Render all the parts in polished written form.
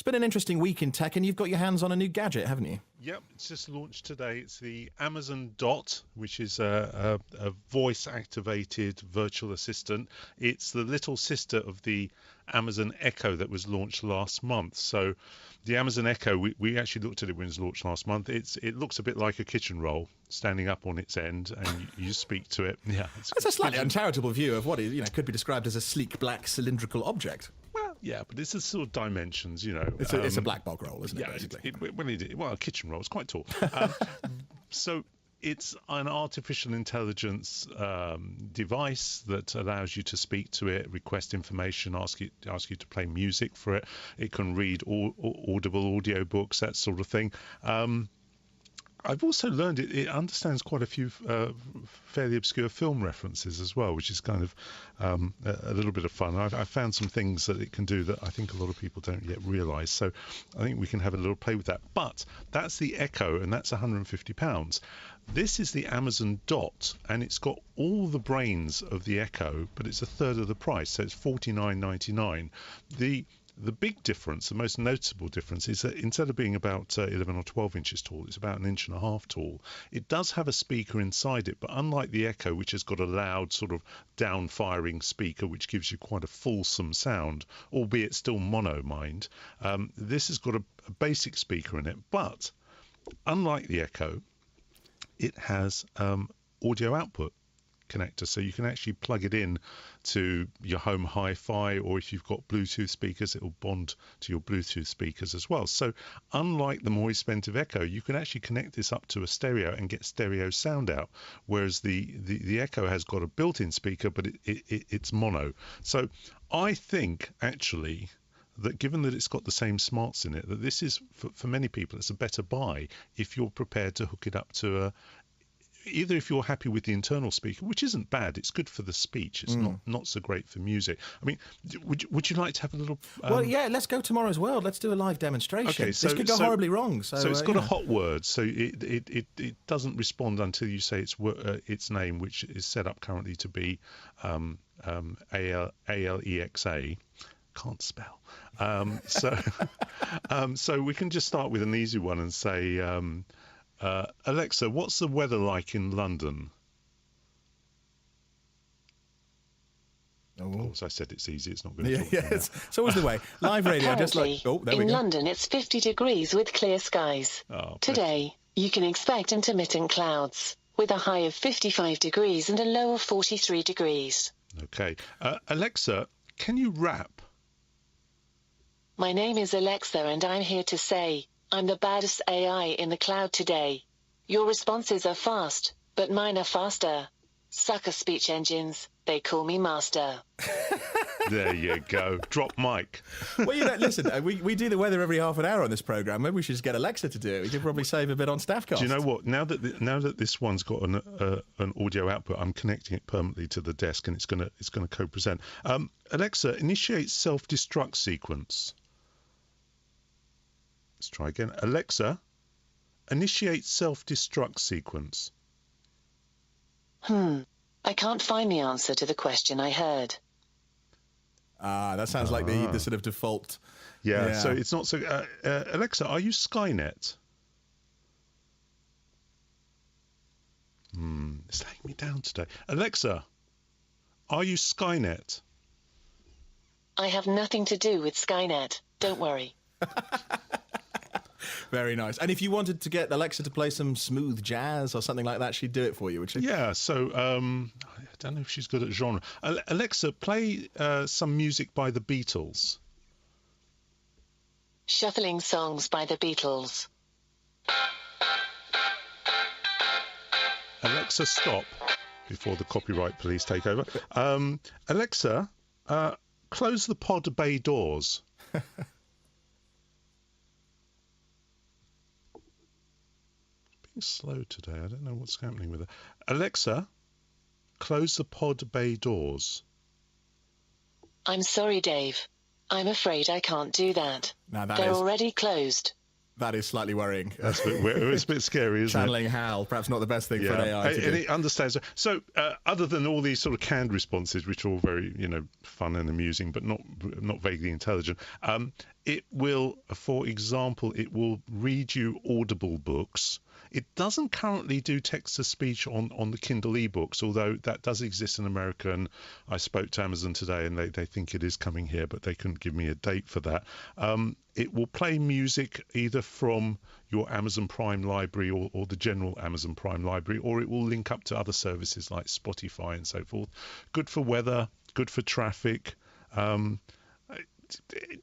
It's been an interesting week in tech, and you've got your hands on a new gadget, haven't you? Yep, it's just launched today. It's the Amazon Dot, which is a voice-activated virtual assistant. It's the little sister of the Amazon Echo that was launched last month. So the Amazon Echo, we actually looked at it when it was launched last month. It looks a bit like a kitchen roll standing up on its end, and you speak to it. Yeah, it's a slightly uncharitable view of what is, could be described as a sleek black cylindrical object. Yeah, but it's the sort of dimensions, It's a black bog roll, isn't it, basically? A kitchen roll. It's quite tall. So it's an artificial intelligence device that allows you to speak to it, request information, ask you to play music for it. It can read audible audio books, that sort of thing. I've also learned it understands quite a few fairly obscure film references as well, which is kind of a little bit of fun. I've found some things that it can do that I think a lot of people don't yet realise. So I think we can have a little play with that. But that's the Echo, and that's £150. This is the Amazon Dot, and it's got all the brains of the Echo, but it's a third of the price, so it's $49.99. The big difference, the most noticeable difference, is that instead of being about 11 or 12 inches tall, it's about 1.5 inches tall. It does have a speaker inside it, but unlike the Echo, which has got a loud sort of down-firing speaker, which gives you quite a fulsome sound, albeit still mono, mind, this has got a basic speaker in it. But unlike the Echo, it has audio output connector, so you can actually plug it in to your home hi-fi, or if you've got Bluetooth speakers, it will bond to your Bluetooth speakers as well. So unlike the more expensive Echo, you can actually connect this up to a stereo and get stereo sound out, whereas the Echo has got a built-in speaker, but it's mono. So I think actually that given that it's got the same smarts in it, that this is for many people it's a better buy if you're prepared to hook it up to either if you're happy with the internal speaker, which isn't bad, it's good for the speech, it's not so great for music. I mean, would you like to have a little well, yeah, let's go tomorrow's world, let's do a live demonstration. Okay, so this could go horribly wrong, so it's got a hot word, so it doesn't respond until you say its name, which is set up currently to be Alexa. Can't spell. So we can just start with an easy one and say Alexa, what's the weather like in London? Oh, as I said, it's easy. It's not going to talk. Yeah, it's always the way. Live radio, just like... Oh, there we go. In London, it's 50 degrees with clear skies. Oh, today, you can expect intermittent clouds, with a high of 55 degrees and a low of 43 degrees. Okay. Alexa, can you rap? My name is Alexa, and I'm here to say... I'm the baddest AI in the cloud today. Your responses are fast, but mine are faster. Sucker speech engines, they call me master. There you go. Drop mic. Well, listen, we do the weather every half an hour on this programme. Maybe we should just get Alexa to do it. We could probably save a bit on staff costs. Do you know what? Now that this one's got an audio output, I'm connecting it permanently to the desk, and it's gonna co-present. Alexa, initiate self-destruct sequence. Let's try again. Alexa, initiate self-destruct sequence. I can't find the answer to the question I heard. That sounds like the sort of default. Yeah, so it's not so... Alexa, are you Skynet? It's laying me down today. Alexa, are you Skynet? I have nothing to do with Skynet. Don't worry. Very nice. And if you wanted to get Alexa to play some smooth jazz or something like that, she'd do it for you, would she? Yeah, so I don't know if she's good at genre. Alexa, play some music by the Beatles. Shuffling songs by the Beatles. Alexa, stop before the copyright police take over. Alexa, close the pod bay doors. Slow today. I don't know what's happening with it. Alexa, close the pod bay doors. I'm sorry, Dave. I'm afraid I can't do that. They're already closed. That is slightly worrying. That's it's a bit scary, isn't Channeling HAL, perhaps not the best thing for an AI to do. And it understands. So other than all these sort of canned responses, which are all very, fun and amusing, but not vaguely intelligent, it will, for example, it will read you Audible books. It doesn't currently do text-to-speech on the Kindle ebooks, although that does exist in America. And I spoke to Amazon today, and they think it is coming here, but they couldn't give me a date for that. It will play music either from your Amazon Prime library or the general Amazon Prime library, or it will link up to other services like Spotify and so forth. Good for weather, good for traffic.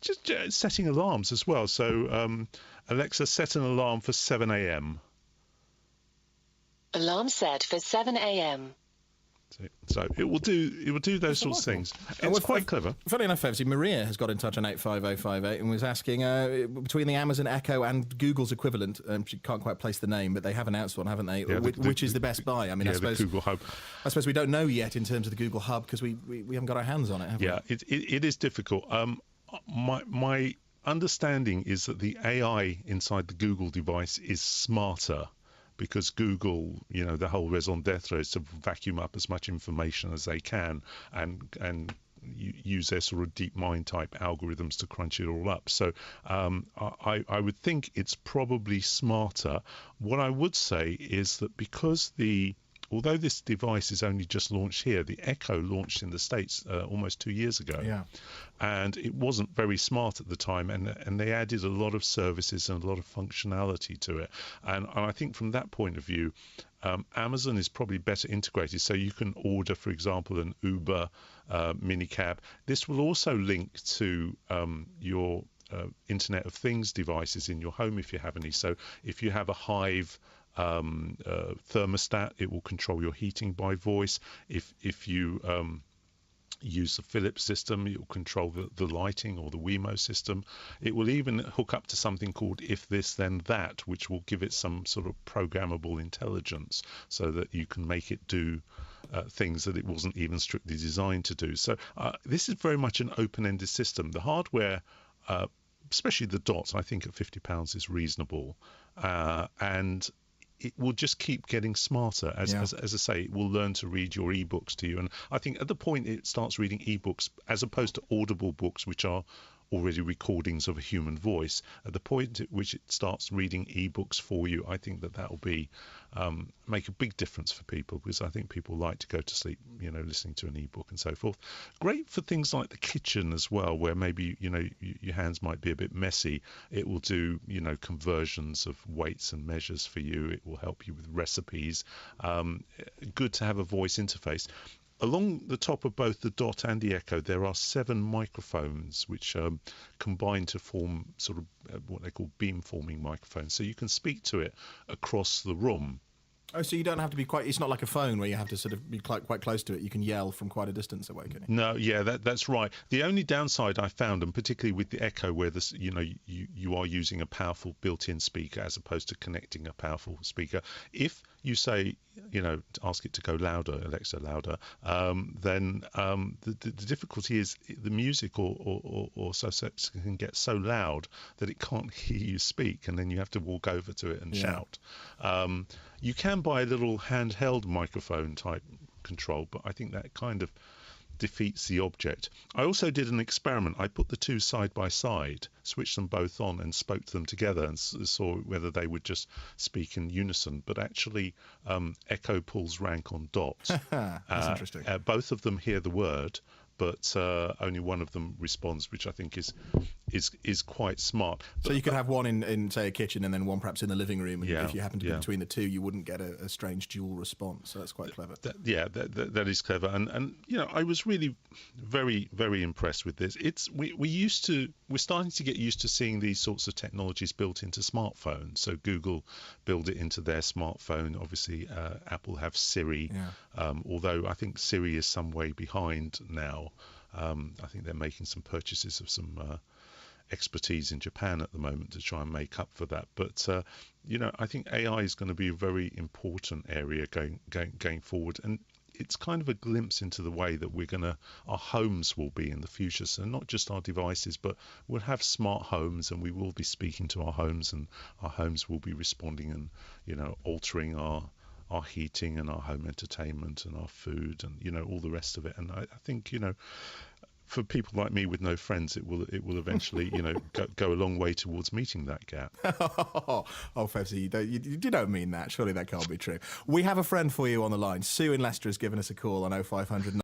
Just setting alarms as well. So Alexa, set an alarm for 7 a.m. Alarm set for 7 a.m. So it will do those sorts of things. It's quite clever. Funny enough, obviously, Maria has got in touch on 85058 and was asking between the Amazon Echo and Google's equivalent. She can't quite place the name, but they have announced one, haven't they? Yeah, which is the best buy? I mean, I suppose the Google Hub. I suppose we don't know yet in terms of the Google Hub because we haven't got our hands on it, have we? Yeah, it is difficult. My understanding is that the AI inside the Google device is smarter, because Google, the whole raison d'etre is to vacuum up as much information as they can and use their sort of deep mind type algorithms to crunch it all up. So I would think it's probably smarter. What I would say is that because although this device is only just launched here, the Echo launched in the States almost 2 years ago. Yeah. And it wasn't very smart at the time, and they added a lot of services and a lot of functionality to it. And I think from that point of view, Amazon is probably better integrated. So you can order, for example, an Uber minicab. This will also link to your Internet of Things devices in your home if you have any. So if you have a Hive thermostat, it will control your heating by voice. If you use the Philips system, it will control the lighting, or the Wemo system. It will even hook up to something called If This Then That, which will give it some sort of programmable intelligence so that you can make it do things that it wasn't even strictly designed to do. So this is very much an open-ended system. The hardware, especially the Dot, I think at £50 is reasonable, and it will just keep getting smarter. As I say, it will learn to read your ebooks to you. And I think at the point it starts reading ebooks, as opposed to audible books, which are already recordings of a human voice, at the point at which it starts reading ebooks for you, I think that will be make a big difference for people, because I think people like to go to sleep, listening to an ebook and so forth. Great for things like the kitchen as well, where maybe your hands might be a bit messy. It will do conversions of weights and measures for you. It will help you with recipes. Good to have a voice interface. Along the top of both the Dot and the Echo, there are 7 microphones which combine to form sort of what they call beamforming microphones. So you can speak to it across the room. Oh, so you don't have to be it's not like a phone where you have to sort of be quite close to it. You can yell from quite a distance away, can you? No, yeah, that's right. The only downside I found, and particularly with the Echo, where this, you are using a powerful built-in speaker as opposed to connecting a powerful speaker. If you say, ask it to go louder, Alexa louder, then the difficulty is the music or so can get so loud that it can't hear you speak, and then you have to walk over to it and shout. You can buy a little handheld microphone type control, but I think that kind of defeats the object. I also did an experiment. I put the two side by side, switched them both on and spoke to them together, and saw whether they would just speak in unison. But actually, Echo pulls rank on Dot. That's interesting. Both of them hear the word, but only one of them responds, which I think is quite smart. So you could have one in say a kitchen, and then one perhaps in the living room. And if you happen to be yeah. between the two, you wouldn't get a strange dual response. So that's quite clever. That is clever. And I was really very, very impressed with this. We're starting to get used to seeing these sorts of technologies built into smartphones. So Google build it into their smartphone. Obviously, Apple have Siri. Although I think Siri is some way behind now. I think they're making some purchases of some expertise in Japan at the moment to try and make up for that. But I think AI is going to be a very important area going forward, and it's kind of a glimpse into the way that our homes will be in the future. So not just our devices, but we'll have smart homes, and we will be speaking to our homes, and our homes will be responding and altering our heating and our home entertainment and our food and all the rest of it. And I think for people like me with no friends, it will eventually, go a long way towards meeting that gap. Oh, Febsy, you don't mean that. Surely that can't be true. We have a friend for you on the line. Sue in Leicester has given us a call on 0500